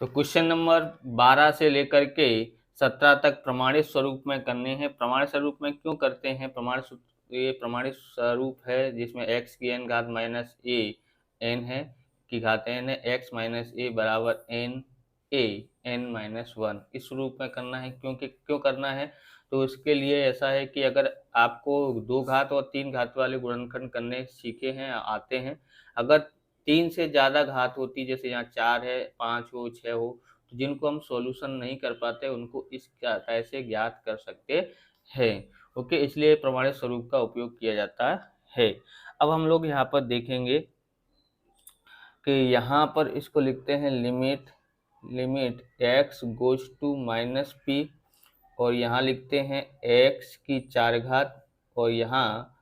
तो question number 12 से लेकर के 17 तक प्रमाणित स्वरूप में करने हैं। प्रमाणित स्वरूप में क्यों करते हैं? ये प्रमाणित स्वरूप है जिसमें x की n घात माइनस ए n है की घात n है, x माइनस ए बराबर n a n माइनस 1 इस स्वरूप में करना है। क्यों करना है? तो इसके लिए ऐसा है कि अगर आपको 2 घात और 3 घात वाले गुणनखंड करने सीखे हैं, आते हैं, अगर 3 से ज़्यादा घात होती, जैसे यहाँ 4 है, 5 हो, 6 हो, तो जिनको हम सॉल्यूशन नहीं कर पाते उनको इस तरह से ज्ञात कर सकते हैं। ओके, इसलिए प्रमाणित स्वरूप का उपयोग किया जाता है। अब हम लोग यहाँ पर देखेंगे कि यहाँ पर इसको लिखते हैं limit x goes to minus p, और यहाँ लिखते हैं x की 4 घात, और यहाँ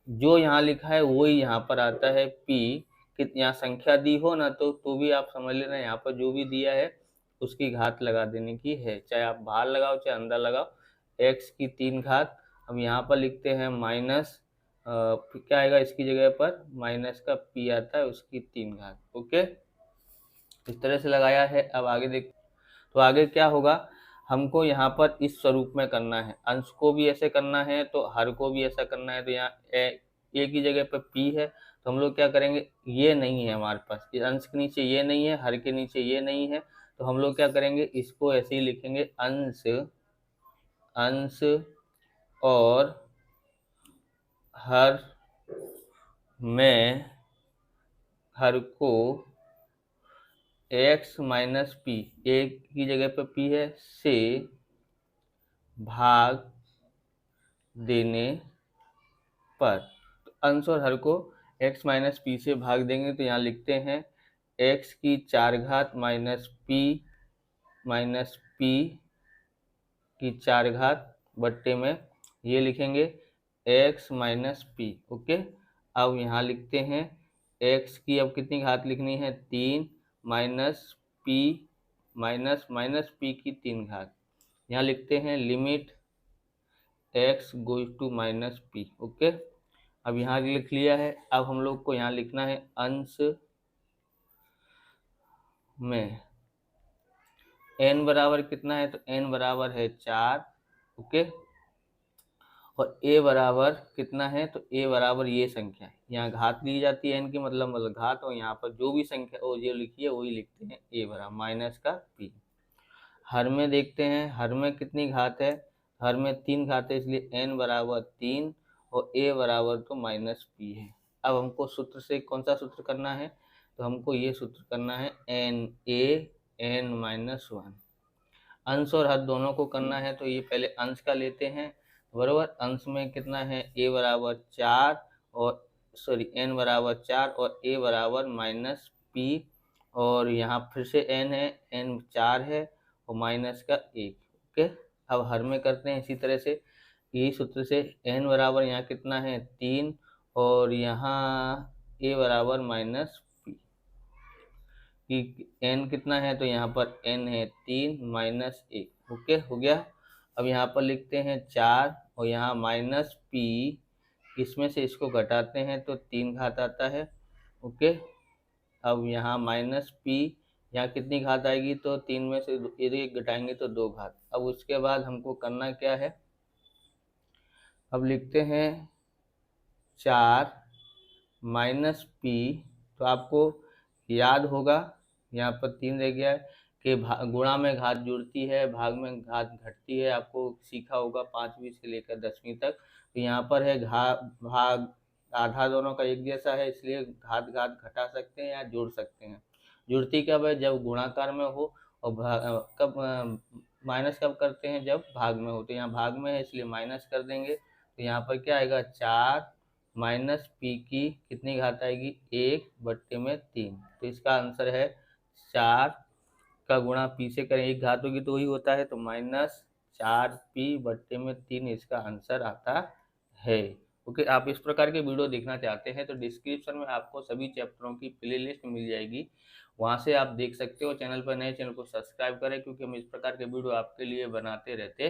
जो यहाँ लिखा है वही यहाँ पर आता है p। कि यहाँ संख्या दी हो ना तो भी आप समझ लेना, यहाँ पर जो भी दिया है उसकी घात लगा देने की है, चाहे आप बाहर लगाओ चाहे अंदर लगाओ। x की 3 घात, अब यहाँ पर लिखते हैं माइनस क्या आएगा इसकी जगह पर, माइनस का p आता है, उसकी 3 घात। ओके, इस तरह से लगाया है। अब आगे देख, तो आगे क्या होगा, हमको यहाँ पर इस स्वरूप में करना है, अंश को भी ऐसे करना है तो हर को भी ऐसा करना है। तो यहाँ ए की जगह पर p है, तो हम लोग क्या करेंगे, ये नहीं है हमारे पास, इस अंश के नीचे ये नहीं है, हर के नीचे ये नहीं है, तो हम लोग क्या करेंगे, इसको ऐसे ही लिखेंगे, अंश और हर में हर को x माइनस पी, ए की जगह पर p है, से भाग देने पर। तो अंश और हर को x माइनस पी से भाग देंगे, तो यहाँ लिखते हैं x की 4 घात माइनस पी की 4 घात बट्टे में ये लिखेंगे x माइनस पी। ओके, अब यहाँ लिखते हैं x की अब कितनी घात लिखनी है, 3 माइनस पी की 3 घात। यहाँ लिखते हैं limit x goes to minus p. Okay, अब यहाँ लिख लिया है। अब हम लोग को यहाँ लिखना है अंश में n बराबर कितना है, तो n बराबर है 4। ओके, और a बराबर कितना है, तो a बराबर ये संख्या है, यहाँ घात ली जाती है n की, मतलब घात, और यहाँ पर जो भी संख्या वो जो लिखी है वही लिखते हैं, a बराबर माइनस का p। हर में देखते हैं, हर में कितनी घात है, हर में 3 घात है, इसलिए n बराबर 3 और a बराबर तो माइनस p है। अब हमको सूत्र से कौन सा सूत्र करना है, तो हमको ये सूत्र करना है n माइनस 1। अंश और हर दोनों को करना है, तो ये पहले अंश का लेते हैं, बराबर। अंश में कितना है, a बराबर 4 और n बराबर 4 और a बराबर माइनस p, और यहाँ फिर से n है, n 4 है और माइनस का 1। ओके, अब हर में करते हैं इसी तरह से, यही सूत्र से n बराबर यहाँ कितना है 3 और यहाँ a बराबर माइनस p, कि n कितना है, तो यहाँ पर n है 3 माइनस 1। ओके, हो गया। अब यहाँ पर लिखते हैं 4 और यहाँ माइनस p, इसमें से इसको घटाते हैं तो 3 घात आता है। ओके, अब यहाँ माइनस p, यहाँ कितनी घात आएगी, तो 3 में से 1 घटाएंगे तो 2 घात। अब उसके बाद हमको करना क्या है, अब लिखते हैं 4 माइनस p, तो आपको याद होगा यहाँ पर 3 रह गया है कि गुणा में घात जुड़ती है, भाग में घात घटती है, आपको सीखा होगा 5वीं से लेकर 10वीं तक। तो यहाँ पर है भाग आधा दोनों का एक जैसा है, इसलिए घात घटा सकते हैं या जोड़ सकते हैं। जुड़ती कब है, जब गुणाकार में हो, और कब माइनस कब करते हैं, जब भाग में हो। तो यहाँ भाग में है इसलिए माइनस कर देंगे, तो यहाँ पर क्या आएगा, 4 माइनस पी की कितनी घात आएगी, 1 बट्टे में 3। तो इसका आंसर है 4 का गुणा पी से करें, 1 घात होगी तो वही होता है, तो माइनस 4p बट्टे में 3 इसका आंसर आता है। ओके, आप इस प्रकार के वीडियो देखना चाहते हैं तो डिस्क्रिप्शन में आपको सभी चैप्टरों की प्लेलिस्ट मिल जाएगी, वहां से आप देख सकते हो। चैनल पर नए, चैनल को सब्सक्राइब करें क्योंकि हम इस प्रकार के वीडियो आपके लिए बनाते रहते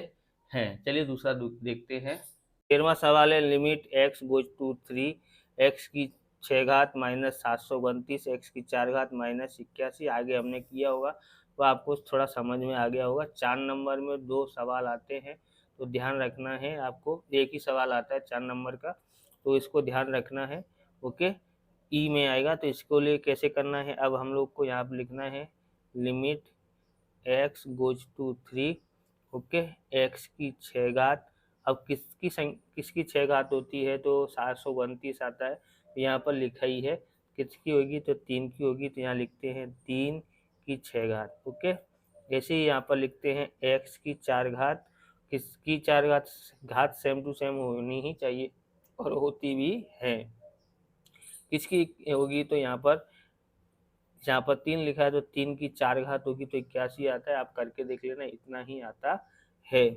हैं। चलिए दूसरा देखते हैं। 13वां सवाल है, limit x goes to 3, x की 6 घात माइनस 732, x की 4 घात माइनस 81। आगे हमने किया होगा, वो आपको थोड़ा समझ में आ गया होगा। 4 नंबर में 2 सवाल आते हैं, तो ध्यान रखना है आपको। एक ही सवाल आता है 4 नंबर का, तो इसको ध्यान रखना है। ओके, ई में आएगा, तो इसको लिए कैसे करना है, अब हम लोग को यहाँ पर लिखना है limit x goes to 3, okay, x की 6 घात। अब किसकी 6 घात होती है, तो 729 आता है, यहाँ पर लिखा ही है। किसकी होगी, तो 3 की होगी, तो यहाँ लिखते हैं 3 की 6 घात। ओके, ऐसे ही यहाँ पर लिखते हैं x की 4 घात। किसकी 4 घात, घात सेम टू सेम होनी ही चाहिए और होती भी है। किसकी होगी, तो यहाँ पर 3 लिखा है, तो 3 की 4 घात होगी, तो 81 आता है। आप करके देख लेना, इतना ही आता है।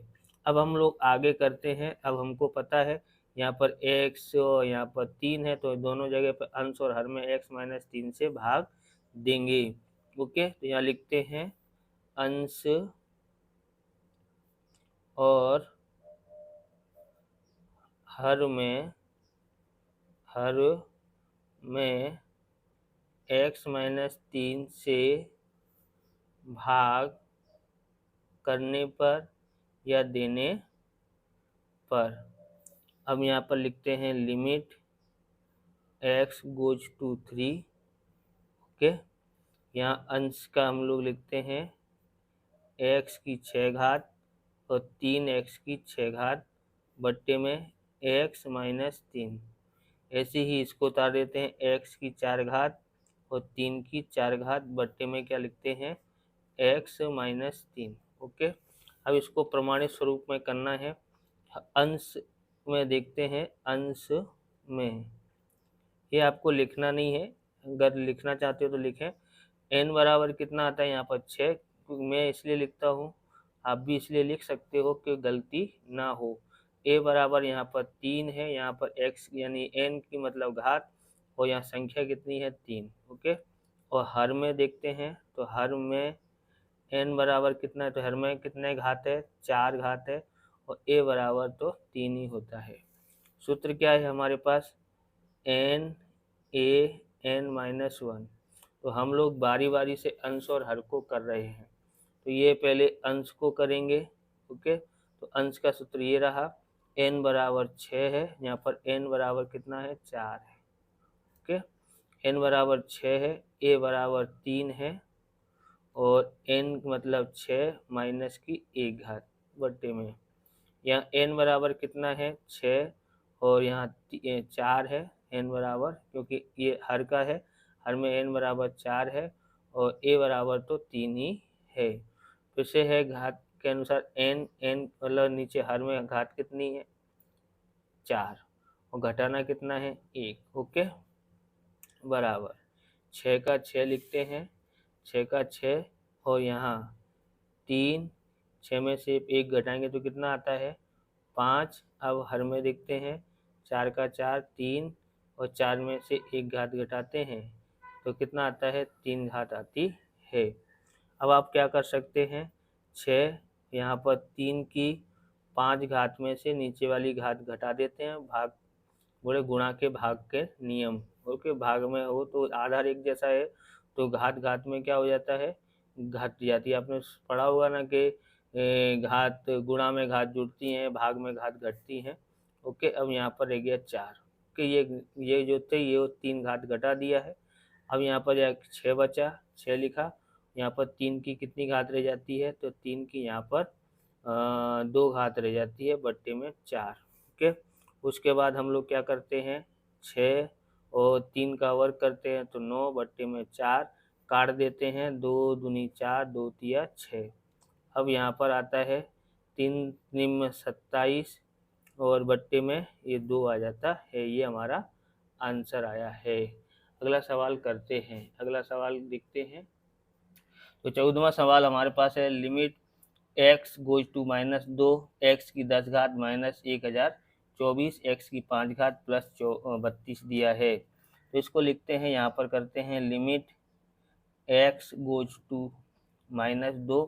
अब हम लोग आगे करते हैं। अब हमको पता है यहाँ पर x और यहाँ पर 3 है, तो दोनों जगह पर अंश और हर में x माइनस 3 से भाग देंगे। ओके, तो यहाँ लिखते हैं अंश और हर में x माइनस 3 से भाग करने पर या देने पर। अब यहाँ पर लिखते हैं limit x goes to 3। Okay, यहाँ अंश का हम लोग लिखते हैं x की 6 घात और 3x की 6 घात बट्टे में x माइनस 3। ऐसे ही इसको उतार देते हैं x की 4 घात और 3 की 4 घात बट्टे में क्या लिखते हैं x माइनस 3। ओके, अब इसको प्रमाणित स्वरूप में करना है। अंश में देखते हैं, अंश में ये आपको लिखना नहीं है, अगर लिखना चाहते हो तो लिखें। n बराबर कितना आता है, यहाँ पर 6, मैं इसलिए लिखता हूँ, आप भी इसलिए लिख सकते हो कि गलती ना हो। a बराबर यहाँ पर 3 है, यहाँ पर x यानी n की मतलब घात, और यहाँ संख्या कितनी है 3। ओके, और हर में देखते हैं, तो हर में n बराबर कितना है, तो हर में कितने घात है, 4 घात है, और a बराबर तो 3 ही होता है। सूत्र क्या है हमारे पास, n a n माइनस 1। तो हम लोग बारी बारी से अंश और हर को कर रहे हैं, तो ये पहले अंश को करेंगे। ओके, तो अंश का सूत्र ये रहा, n बराबर 6 है, यहाँ पर n बराबर कितना है, 4 है। ओके, n बराबर 6 है, a बराबर 3 है, और n मतलब 6 माइनस की 1 घात बट्टे में, यहाँ n बराबर कितना है 6, और यहाँ 4 है n बराबर, क्योंकि ये हर का है, हर में n बराबर 4 है, और a बराबर तो 3 ही है। फिर से है घात के अनुसार n मतलब नीचे हर में घात कितनी है 4, और घटाना कितना है 1। ओके, बराबर 6 का 6 लिखते हैं, 6 का 6, और यहाँ 3, 6 में से 1 घटाएंगे तो कितना आता है 5। अब हर में देखते हैं, 4 का 4 3, और 4 में से 1 घात घटाते हैं तो कितना आता है 3 घात आती है। अब आप क्या कर सकते हैं, 6 यहाँ पर 3 की 5 घात में से नीचे वाली घात घटा देते हैं, भाग बोले गुणा के भाग के नियम। ओके, भाग में हो तो आधार एक जैसा है, तो घात घात में क्या हो जाता है, घट जाती है। आपने पढ़ा होगा ना कि घात गुणा में घात जुड़ती हैं, भाग में घात घटती हैं। ओके, अब यहाँ पर रह गया 4। ओके, ये जो थे ये 3 घात घटा दिया है। अब यहाँ पर 6 बचा, 6 लिखा, यहाँ पर 3 की कितनी घात रह जाती है, तो 3 की यहाँ पर 2 घात रह जाती है बट्टे में 4। ओके, उसके बाद हम लोग क्या करते हैं, 6 और 3 का वर्ग करते हैं, तो 9 बट्टे में 4 काट देते हैं, 2 दूनी 4, 2 तिया 6। अब यहाँ पर आता है 3 निम्न 27, और बट्टे में ये 2 आ जाता है। ये हमारा आंसर आया है। अगला सवाल करते हैं, अगला सवाल देखते हैं। तो 14वां सवाल हमारे पास है, limit x goes to -2, x की 10 घात माइनस 1024, x की 5 घात प्लस 32 दिया है। तो इसको लिखते हैं, यहाँ पर करते हैं लिमिट x गोज टू -2,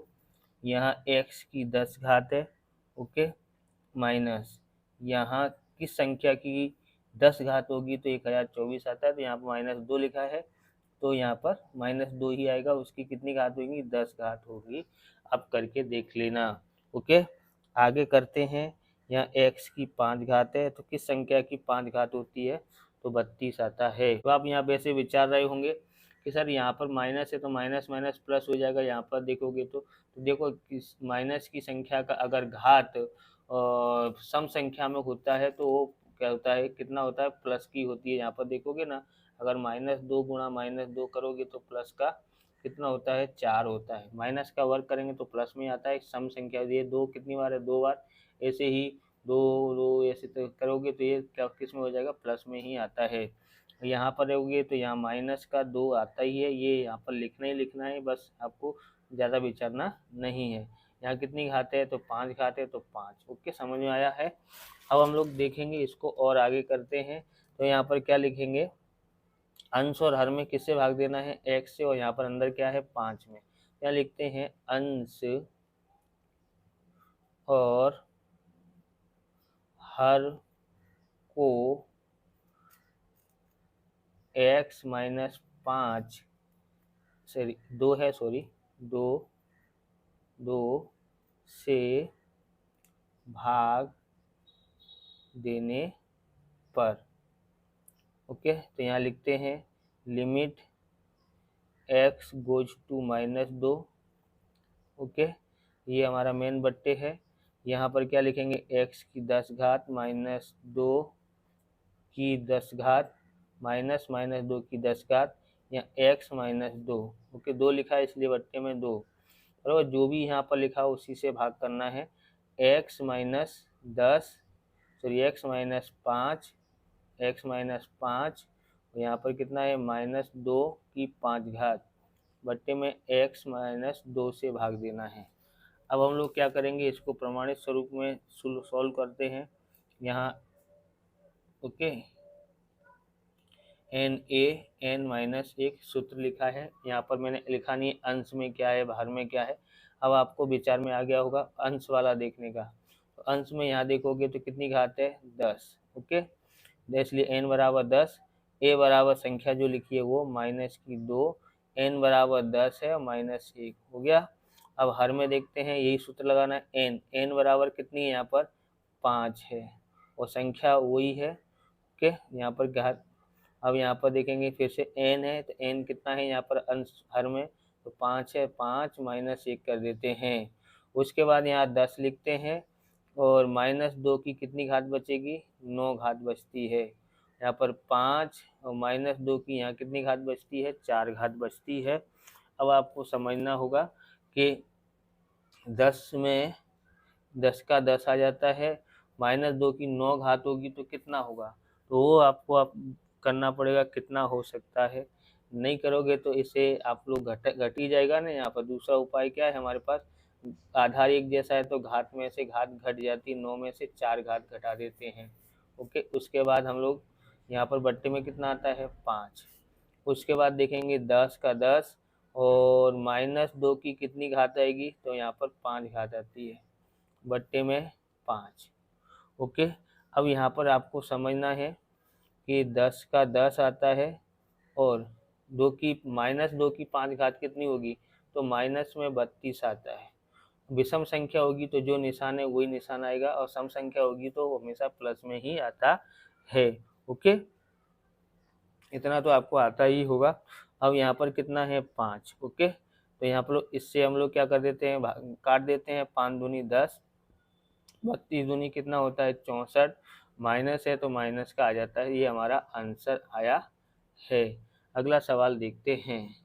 यहाँ x की 10 घात है, ओके, माइनस यहाँ किस संख्या की 10 घात होगी, तो 1024 आता है, तो यहाँ पर -2 लिखा है, तो यहाँ पर -2 ही आएगा, उसकी कितनी घात होगी, 10 घात होगी। अब करके देख लेना। ओके, आगे करते हैं। यहाँ x की 5 घात है, तो किस संख्या की 5 घात होती है, तो 32 आता है। तो आप यहाँ वैसे विचार रहे होंगे कि सर यहाँ पर माइनस है तो माइनस माइनस प्लस हो जाएगा। यहाँ पर देखोगे तो देखो किस माइनस की संख्या का अगर घात सम संख्या में होता है तो वो क्या होता है, कितना होता है, प्लस की होती है। यहाँ पर देखोगे ना, अगर -2 गुणा -2 करोगे तो प्लस का कितना होता है, 4 होता है। माइनस का वर्ग करेंगे तो प्लस में आता है। सम संख्या ये 2 कितनी बार है, 2 बार। ऐसे ही 2 ऐसे तो करोगे तो ये क्या किस में हो जाएगा, प्लस में ही आता है। यहाँ पर रहोगे तो यहाँ -2 आता ही है, ये यहाँ पर लिखना ही लिखना है, बस आपको ज़्यादा विचारना नहीं है। यहाँ कितनी घात है, तो 5 घात है, तो 5। ओके, समझ में आया है। अब हम लोग देखेंगे इसको और आगे करते हैं। तो यहाँ पर क्या लिखेंगे, अंश और हर में किससे भाग देना है, x से, और यहाँ पर अंदर क्या है, 5 में। क्या लिखते हैं, अंश और हर को x - 5 सॉरी 2 है, सॉरी 2 से भाग देने पर। ओके, तो यहाँ लिखते हैं limit x goes to -2। Okay, ये हमारा मेन बट्टे है। यहाँ पर क्या लिखेंगे, x की 10 घात -2 की 10 घात माइनस -2 की 10 घात, या x -2। ओके, 2 लिखा है इसलिए बट्टे में 2। और जो भी यहाँ पर लिखा हो उसी से भाग करना है। x - 10 सॉरी x - 5, x - 5, यहाँ पर कितना है, -2 की 5 घात बट्टे में x - 2 से भाग देना है। अब हम लोग क्या करेंगे, इसको प्रमाणित स्वरूप में सॉल्व करते हैं। यहाँ ओके, n(a)(n-1) सूत्र लिखा है। यहाँ पर मैंने लिखा नहीं अंश में क्या है, भार में क्या है। अब आपको विचार में आ गया होगा अंश वाला देखने का। तो अंश में यहाँ देखोगे तो कितनी घात है, 10। ओके, इसलिए n बराबर 10, a बराबर संख्या जो लिखी है वो -2, n बराबर 10 है, -1 हो गया। अब हर में देखते हैं, यही सूत्र लगाना है। n बराबर कितनी है, यहाँ पर 5 है, और संख्या वही है। ओके, यहाँ पर घात। अब यहाँ पर देखेंगे फिर से n है, तो n कितना है यहाँ पर अंश हर में, तो 5 है, 5 -1 कर देते हैं। उसके बाद यहाँ 10 लिखते हैं, और -2 की कितनी घात बचेगी, 9 घात बचती है। यहाँ पर 5 और -2 की यहाँ कितनी घात बचती है, 4 घात बचती है। अब आपको समझना होगा कि 10 में 10 का 10 आ जाता है, -2 की 9 घात होगी तो कितना होगा, तो वो आपको करना पड़ेगा कितना हो सकता है। नहीं करोगे तो इसे आप लोग घट ही जाएगा ना। यहाँ पर दूसरा उपाय क्या है हमारे पास, आधार एक जैसा है तो घात में से घात घट जाती है, 9 में से 4 घात घटा देते हैं। ओके, उसके बाद हम लोग यहाँ पर बट्टे में कितना आता है, 5। उसके बाद देखेंगे 10 का 10 और -2 की कितनी घात आएगी, तो यहाँ पर 5 घात आती है, बट्टे में 5। ओके, अब यहाँ पर आपको समझना है कि 10 का 10 आता है, और -2 की 5 घात कितनी होगी, तो माइनस में 32 आता है। विषम संख्या होगी तो जो निशान है वही निशान आएगा, और सम संख्या होगी तो हमेशा प्लस में ही आता है। ओके, इतना तो आपको आता ही होगा। अब यहाँ पर कितना है, 5। ओके, तो यहाँ पर इससे हम लोग क्या कर देते हैं, काट देते हैं। 5 दूनी 10, 32 दूनी कितना होता है, 64, माइनस है तो माइनस का आ जाता है। ये हमारा आंसर आया है। अगला सवाल देखते हैं।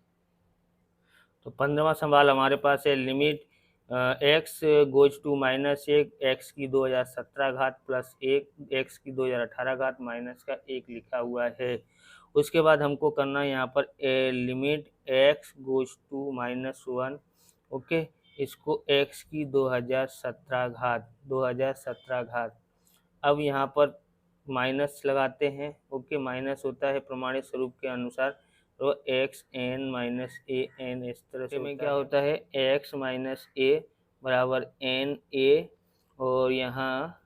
तो 15वां सवाल हमारे पास है, limit x goes to -1, x की 2017 घात प्लस 1, x की 2018 घात माइनस का 1 लिखा हुआ है। उसके बाद हमको करना है यहाँ पर limit x goes to -1। Okay, इसको x की 2017 घात। अब यहाँ पर माइनस लगाते हैं। ओके, माइनस होता है प्रमाणित स्वरूप के अनुसार, तो x n - a n इस तरह से में क्या होता है, x - a बराबर n a, और यहाँ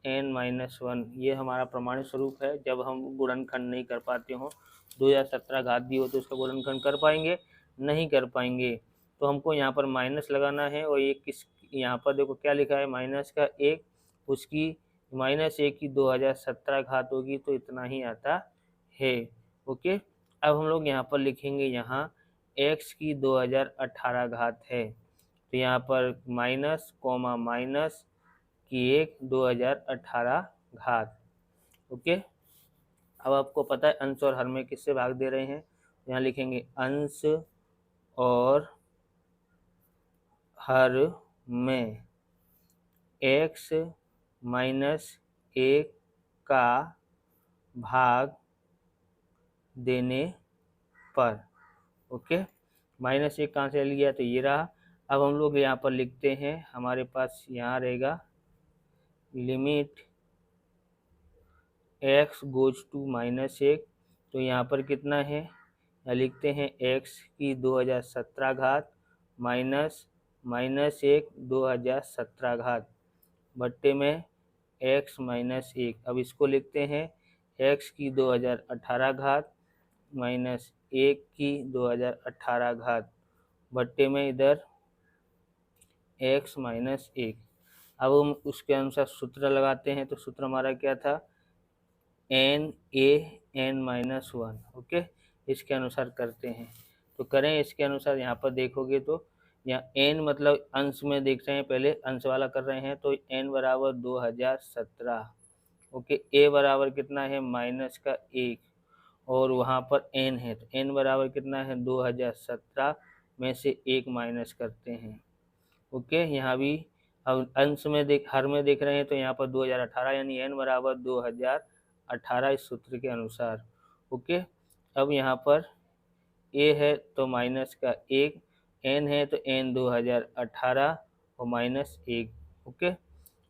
n - 1 ये हमारा प्रमाणित स्वरूप है। जब हम गुणनखंड नहीं कर पाते हो 2017 घात दी हो तो उसका गुणनखंड कर पाएंगे? नहीं कर पाएंगे। तो हमको यहाँ पर माइनस लगाना है, और ये किस, यहाँ पर देखो क्या लिखा है, माइनस का 1, उसकी -1 की 2017 घात होगी तो इतना ही आता है। ओके, अब हम लोग यहाँ पर लिखेंगे, यहाँ x की 2018 घात है, तो यहाँ पर माइनस कोमा माइनस की 2018 घात। ओके, अब आपको पता है अंश और हर में किससे भाग दे रहे हैं, यहाँ लिखेंगे अंश और हर में x -1 का भाग देने पर। ओके, -1 कहाँ से लिया, तो ये रहा। अब हम लोग यहाँ पर लिखते हैं, हमारे पास यहाँ रहेगा लिमिट x गोज टू -1, तो यहाँ पर कितना है, यहाँ लिखते हैं x की 2017 घात माइनस -1 2017 घात बट्टे में x -1। अब इसको लिखते हैं x की 2018 घात -1 की 2018 घात बट्टे में इधर x -1। अब हम उसके अनुसार सूत्र लगाते हैं, तो सूत्र हमारा क्या था, n(a)(n-1). ओके, इसके अनुसार करते हैं, तो करें इसके अनुसार। यहाँ पर देखोगे तो यहाँ n मतलब अंश में देख रहे हैं, पहले अंश वाला कर रहे हैं, तो n बराबर 2017। ओके, a बराबर कितना है, माइनस का 1, और वहाँ पर n है, तो n बराबर कितना है, 2017 में से 1 माइनस करते हैं। ओके, यहाँ भी अब अंश में हर में देख रहे हैं, तो यहाँ पर 2018 यानी n बराबर 2018 इस सूत्र के अनुसार। ओके, अब यहाँ पर a है तो माइनस का 1, n है तो n 2018 और -1। ओके,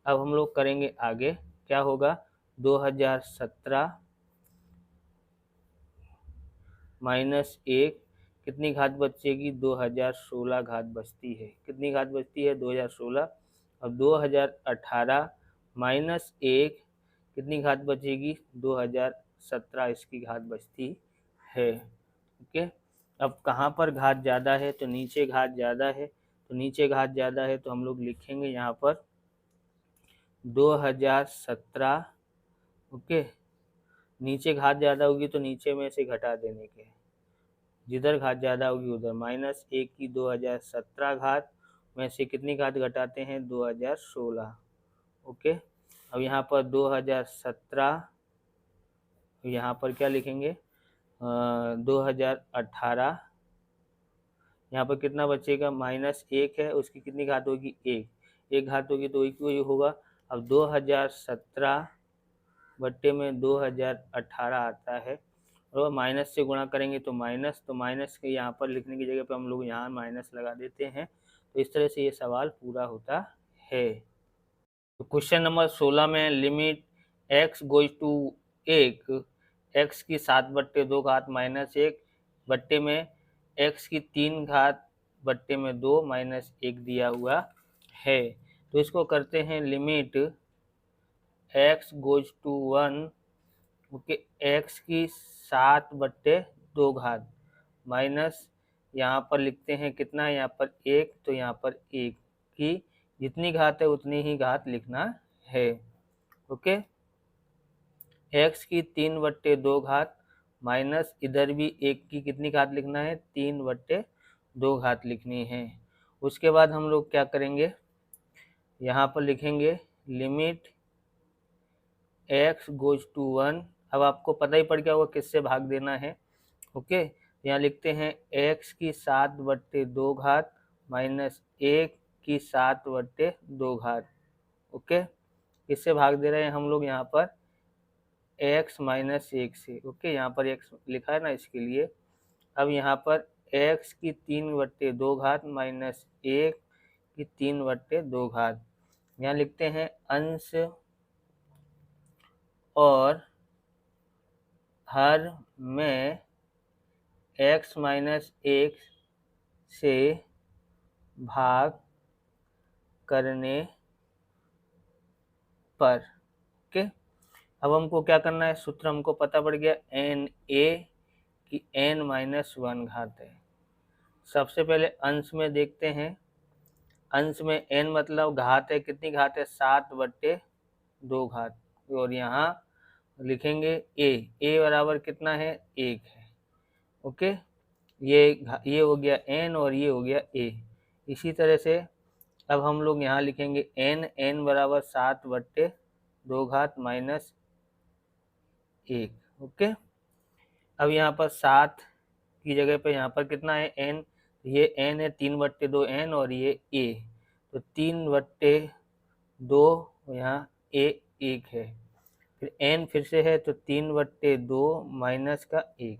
अब हम लोग करेंगे आगे, क्या होगा, 2017 -1 कितनी घात बचेगी, 2016 घात बचती है। कितनी घात बचती है, 2016। अब 2018 -1 कितनी घात बचेगी, 2017 इसकी घात बचती है। ओके, अब कहाँ पर घात ज़्यादा है, तो नीचे घात ज़्यादा है, तो नीचे घात ज़्यादा है तो हम लोग लिखेंगे यहाँ पर 2017। ओके, नीचे घात ज़्यादा होगी तो नीचे में से घटा देने के, जिधर घात ज़्यादा होगी उधर। -1 की 2017 घात में से कितनी घात घटाते हैं, 2016। ओके, अब यहाँ पर 2017, यहाँ पर क्या लिखेंगे, 2018, यहाँ पर कितना बचेगा, -1 है, उसकी कितनी घात होगी, 1 घात होगी तो एक ही होगा। अब 2017 बट्टे में 2018 आता है, और माइनस से गुणा करेंगे तो माइनस के यहाँ पर लिखने की जगह पर हम लोग यहाँ माइनस लगा देते हैं। तो इस तरह से ये सवाल पूरा होता है। तो क्वेश्चन नंबर 16 में limit x goes to 1, x की 7/2 घात -1 बट्टे में x की 3 घात बट्टे में 2 -1 दिया हुआ है। तो इसको करते हैं limit x goes to 1, okay, x की 7/2 घात माइनस, यहाँ पर लिखते हैं कितना, यहाँ पर 1, तो यहाँ पर 1 की जितनी घात है उतनी ही घात लिखना है। ओके, x की 3/2 घात माइनस इधर भी 1 की कितनी घात लिखना है, 3/2 घात लिखनी है। उसके बाद हम लोग क्या करेंगे, यहाँ पर लिखेंगे लिमिट x गोज टू 1। अब आपको पता ही पड़ गया होगा किससे भाग देना है। ओके, यहाँ लिखते हैं x की 7/2 घात माइनस 1 की 7/2 घात। ओके, किससे भाग दे रहे हैं हम लोग, यहाँ पर x -1 से। ओके, यहाँ पर x लिखा है ना, इसके लिए। अब यहाँ पर x की 3/2 घात माइनस 1 की 3/2 घात, यहाँ लिखते हैं अंश और हर में x -1 से भाग करने पर। ओके, अब हमको क्या करना है, सूत्र हमको पता पड़ गया, NA कि n-1 घात है। सबसे पहले अंश में देखते हैं, अंश में n मतलब घात है, कितनी घात है 7/2 घात, और यहाँ लिखेंगे a बराबर कितना है 1 है। ओके, ये हो गया n और ये हो गया a। इसी तरह से अब हम लोग यहाँ लिखेंगे n बराबर 7/2 घात माइनस 1। ओके, अब यहाँ पर 7 की जगह पे यहाँ पर कितना है n, ये n है 3/2 n और ये a, तो 3/2 यहाँ a 1 है, फिर n फिर से है तो 3/2 माइनस का 1।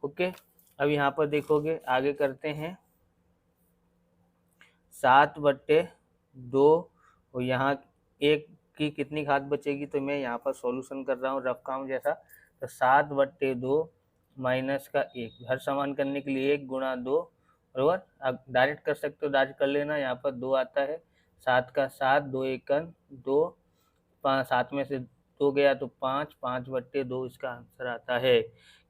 ओके, अब यहाँ पर देखोगे आगे करते हैं 7/2 और यहाँ 1 की कितनी घात बचेगी, तो मैं यहाँ पर सॉल्यूशन कर रहा हूँ रफ काम जैसा, तो 7/2 माइनस का 1, हर समान करने के लिए 1 गुणा 2, बराबर। आप डायरेक्ट कर सकते हो, डायरेक्ट कर लेना, यहाँ पर 2 आता है, 7 का 7, 2 एकन 2, 5, 7 में से 2 गया तो 5, 5/2 इसका आंसर आता है।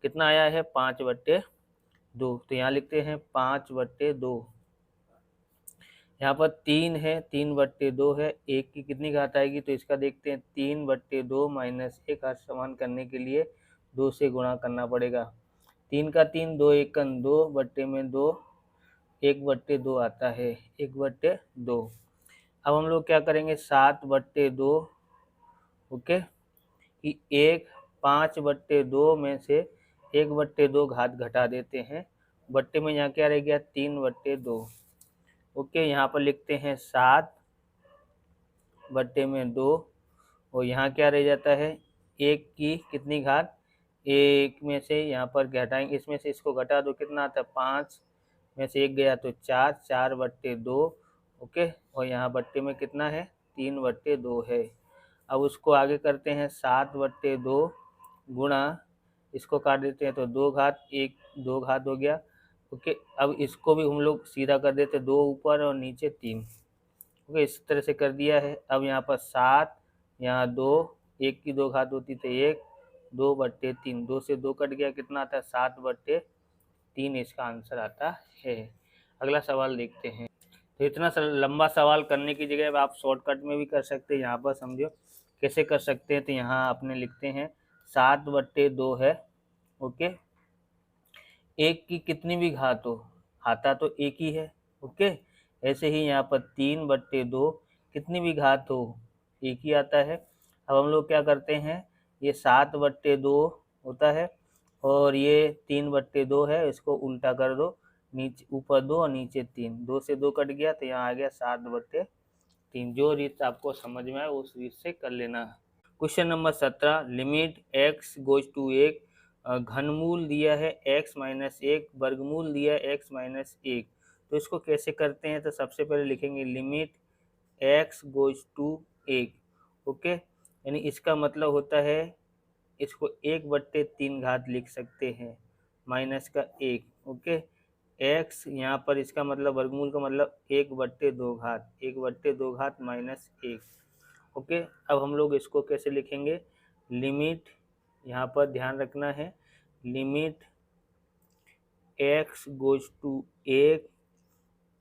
कितना आया है 5/2, तो यहाँ लिखते हैं 5/2। यहाँ पर 3 है, 3/2 है, 1 की कितनी घात आएगी, तो इसका देखते हैं 3/2 माइनस 1, हर समान करने के लिए 2 से गुणा करना पड़ेगा। 3 का 3, 2 एकन 2, बट्टे में 2, 1/2 आता है, 1/2। अब हम लोग क्या करेंगे 7/2, ओके, कि 1 5/2 में से 1/2 घात घटा देते हैं, बट्टे में यहाँ क्या रह गया 3/2। ओके, यहाँ पर लिखते हैं 7/2 और यहाँ क्या रह जाता है 1 की कितनी घात, 1 में से यहाँ पर घटाएंगे, इसमें से इसको घटा दो, कितना आता है 5 में से 1 गया तो 4, 4/2। ओके, और यहाँ बट्टे में कितना है 3/2 है। अब उसको आगे करते हैं 7/2 गुणा, इसको काट देते हैं तो 2 घात, 1 2 घात हो गया। ओके, अब इसको भी हम लोग सीधा कर देते, 2 ऊपर और नीचे 3। ओके, इस तरह से कर दिया है। अब यहाँ पर 7, यहाँ 2, 1 की 2 घात होती तो 1, 2/3, 2 से 2 कट गया, कितना आता है 7/3, इसका आंसर आता है। अगला सवाल देखते हैं। तो इतना लंबा सवाल करने की जगह आप शॉर्टकट में भी कर सकते हैं। यहाँ पर समझो कैसे कर सकते हैं, तो यहाँ आपने लिखते हैं 7/2 है। ओके, 1 की कितनी भी घात हो, आता तो 1 ही है। ओके, ऐसे ही यहाँ पर 3/2 कितनी भी घात हो 1 ही आता है। अब हम लोग क्या करते हैं, ये 7/2 होता है और ये 3/2 है, इसको उल्टा कर दो, नीचे ऊपर 2 और नीचे 3, 2 से 2 कट गया तो यहाँ आ गया 7/3। जो रीत आपको समझ में आए उस रीत से कर लेना। Question number 17, limit x goes to 1, घनमूल दिया है x-1, वर्गमूल दिया है x-1, तो इसको कैसे करते हैं, तो सबसे पहले लिखेंगे limit x goes to 1। Okay, यानी इसका मतलब होता है इसको 1/3 घात लिख सकते हैं, माइनस का 1। ओके, x यहाँ पर इसका मतलब वर्गमूल का मतलब 1/2 घात, 1/2 घात माइनस 1। ओके, अब हम लोग इसको कैसे लिखेंगे, लिमिट यहाँ पर ध्यान रखना है, limit x goes to 1,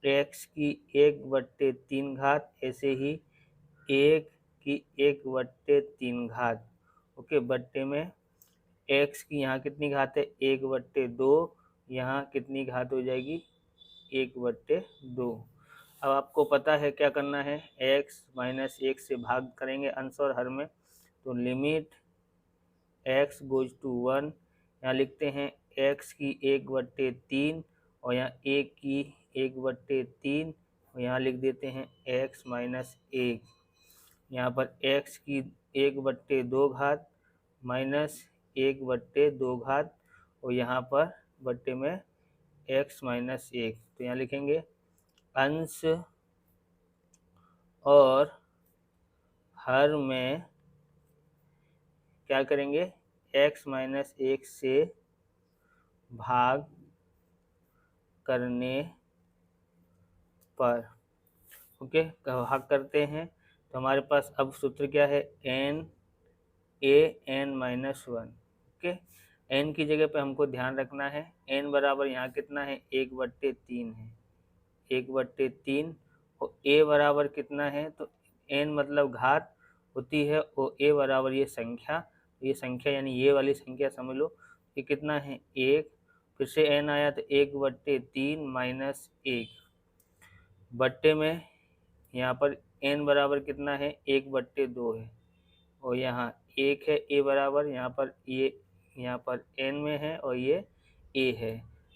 x की 1/3 घात, ऐसे ही 1 की 1/3 घात। ओके, बट्टे में x की यहाँ कितनी घात है 1/2, यहाँ कितनी घात हो जाएगी 1/2। अब आपको पता है क्या करना है, x-1 से भाग करेंगे अंश और हर में, तो लिमिट x गोज टू 1, यहाँ लिखते हैं x की 1/3 और यहाँ 1 की 1/3 और यहाँ लिख देते हैं x-1, यहाँ पर x की 1/2 घात माइनस 1/2 घात और यहाँ पर बट्टे में x-1, तो यहाँ लिखेंगे अंश और हर में क्या करेंगे x-1 से भाग करने पर। ओके, भाग करते हैं तो हमारे पास अब सूत्र क्या है n a n-1। Okay, n की जगह पे हमको ध्यान रखना है n बराबर यहाँ कितना है 1/3 है, 1/3 और a बराबर कितना है तो n मतलब घात होती है और a बराबर ये संख्या यानी ये वाली संख्या समझ लो ये कितना है 1, फिर से n आया तो 1/3 माइनस 1 बट्टे में यहाँ पर n बराबर कितना है 1/2 है और यहाँ 1 है a बराबर यहाँ पर n में है और ये a है।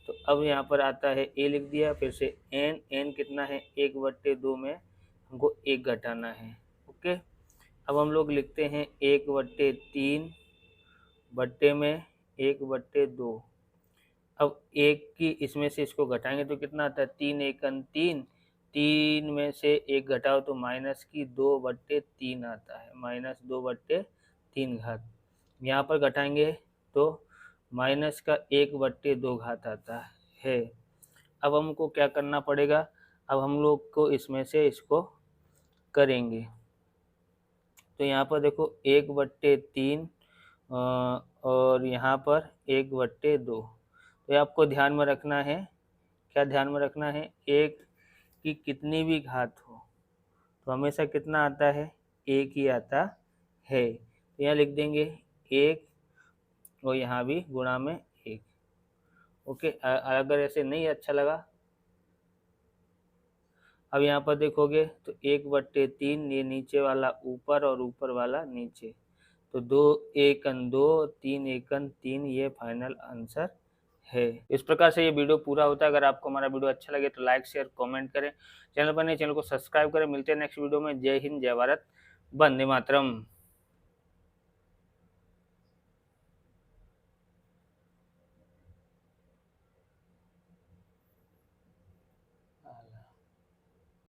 तो अब यहाँ पर आता है a लिख दिया, फिर से n कितना है 1/2 में हमको 1 घटाना है। ओके, अब हम लोग लिखते हैं 1/3 बट्टे में 1/2। अब 1 की इसमें से इसको घटाएंगे तो कितना आता है 3 एकन 3, 3 में से 1 घटाओ तो माइनस की 2/3 आता है, माइनस 2/3 घात। यहाँ पर घटाएंगे तो माइनस का 1/2 घात आता है। अब हमको क्या करना पड़ेगा, अब हम लोग को इसमें से इसको करेंगे तो यहाँ पर देखो 1/3 और यहाँ पर 1/2। तो ये आपको ध्यान में रखना है, क्या ध्यान में रखना है, एक की कितनी भी घात हो तो हमेशा कितना आता है 1 ही आता है। तो यहाँ लिख देंगे 1 और यहाँ भी गुणा में 1। ओके, अगर ऐसे नहीं अच्छा लगा अब यहाँ पर देखोगे तो 1/3 ये नीचे वाला ऊपर और ऊपर वाला नीचे, तो 2 एकन 2 3 एकन 3 ये फाइनल आंसर है। इस प्रकार से ये वीडियो पूरा होता है। अगर आपको हमारा वीडियो अच्छा लगे तो लाइक शेयर कमेंट करें, चैनल पर नए चैनल को सब्सक्राइब करें। मिलते हैं नेक्स्ट वीडियो में। जय हिंद, जय भारत, वंदे मातरम।